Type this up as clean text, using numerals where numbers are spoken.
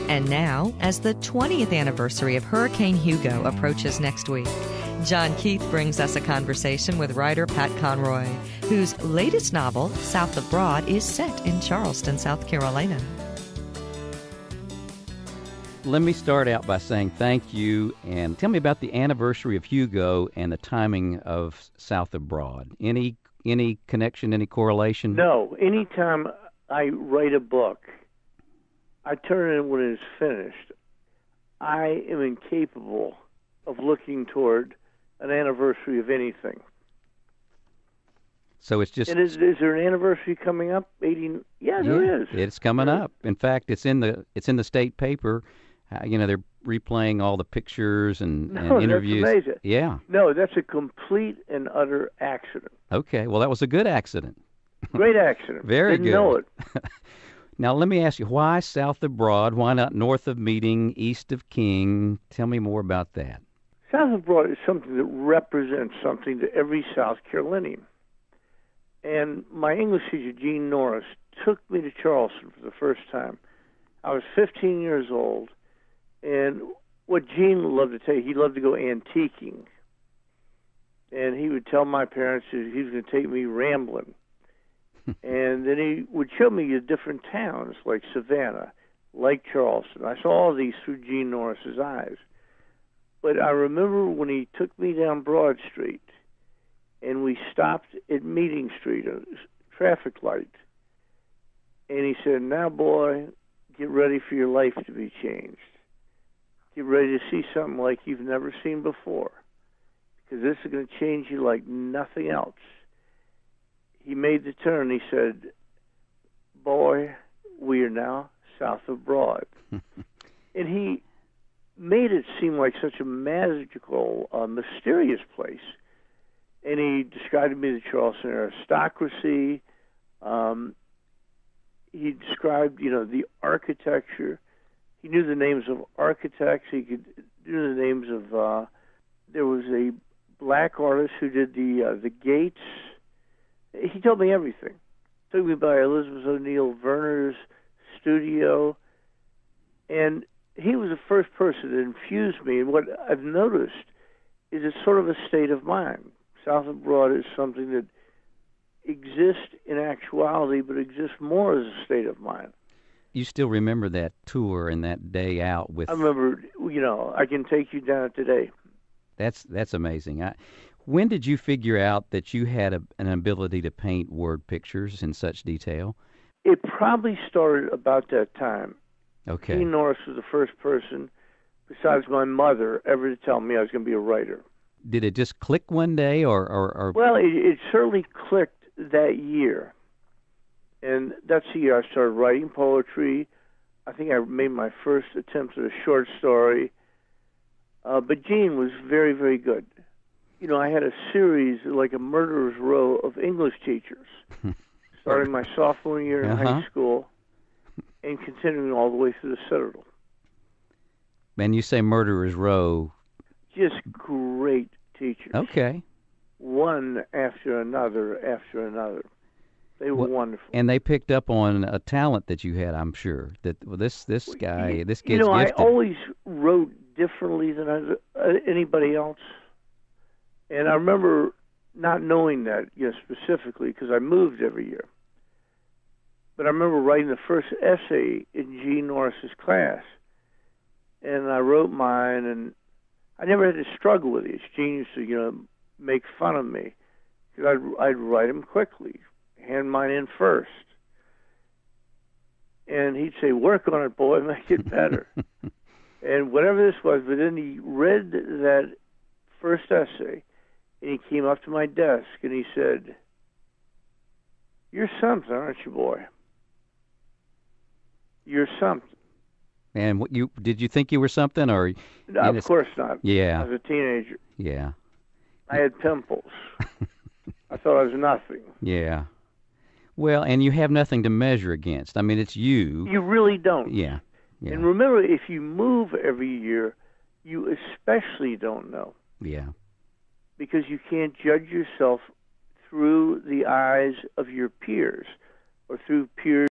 And now, as the 20th anniversary of Hurricane Hugo approaches next week, Jon Keith brings us a conversation with writer Pat Conroy, whose latest novel, South of Broad, is set in Charleston, South Carolina. Let me start out by saying thank you, and tell me about the anniversary of Hugo and the timing of South of Broad. Any connection, any correlation? No. Anytime I write a book, I turn it in when it's finished. I am incapable of looking toward an anniversary of anything. So it's just... And is there an anniversary coming up? 80? Yeah, there is. It's coming up. In fact, it's in the state paper. They're replaying all the pictures and interviews. That's amazing. Yeah. No, that's a complete and utter accident. Okay. Well, that was a good accident. Great accident. Very good. Didn't know it. Now, let me ask you, why south of Broad? Why not north of Meeting, east of King? Tell me more about that. South of Broad is something that represents something to every South Carolinian. And my English teacher, Gene Norris, took me to Charleston for the first time. I was 15 years old, and what Gene loved to tell you, he loved to go antiquing. And he would tell my parents that he was going to take me rambling. And then he would show me the different towns like Savannah, like Charleston. I saw all these through Gene Norris's eyes. But I remember when he took me down Broad Street and we stopped at Meeting Street, a traffic light. And he said, "Now, boy, get ready for your life to be changed. Get ready to see something like you've never seen before, because this is going to change you like nothing else." He made the turn. He said, "Boy, we are now south of Broad." And he made it seem like such a magical, mysterious place. And he described to me the Charleston aristocracy. He described, the architecture. He knew the names of architects. He could do the names of. There was a black artist who did the gates. He told me everything. Took me by Elizabeth O'Neill Verner's studio, and he was the first person that infused me. And what I've noticed is it's sort of a state of mind. South of Broad is something that exists in actuality, but exists more as a state of mind. You still remember that tour and that day out with... I remember, I can take you down today. That's amazing. When did you figure out that you had an ability to paint word pictures in such detail? It probably started about that time. Okay. Gene Norris was the first person, besides my mother, ever to tell me I was going to be a writer. Did it just click one day, or... Well, it certainly clicked that year. And that's the year I started writing poetry. I think I made my first attempt at a short story. But Gene was very, very good. I had a series, like a murderer's row, of English teachers, starting my sophomore year in high school and continuing all the way through the Citadel. And you say murderer's row. Just great teachers. Okay. One after another after another. They were wonderful. And they picked up on a talent that you had, I'm sure. That this guy, this kid's gifted. I always wrote differently than anybody else. And I remember not knowing that, specifically, because I moved every year. But I remember writing the first essay in Gene Norris's class. And I wrote mine, and I never had to struggle with it. Gene used to, make fun of me, because I'd write them quickly, hand mine in first. And he'd say, "Work on it, boy, make it better." And whatever this was, but then he read that first essay, and he came up to my desk, and he said, "You're something, aren't you, boy? You're something." And did you think you were something, or? No, of course not. Yeah. I was a teenager. Yeah. I had pimples. I thought I was nothing. Yeah. Well, and you have nothing to measure against. I mean, it's you. You really don't. Yeah. And remember, if you move every year, you especially don't know. Yeah. Because you can't judge yourself through the eyes of your peers or through peers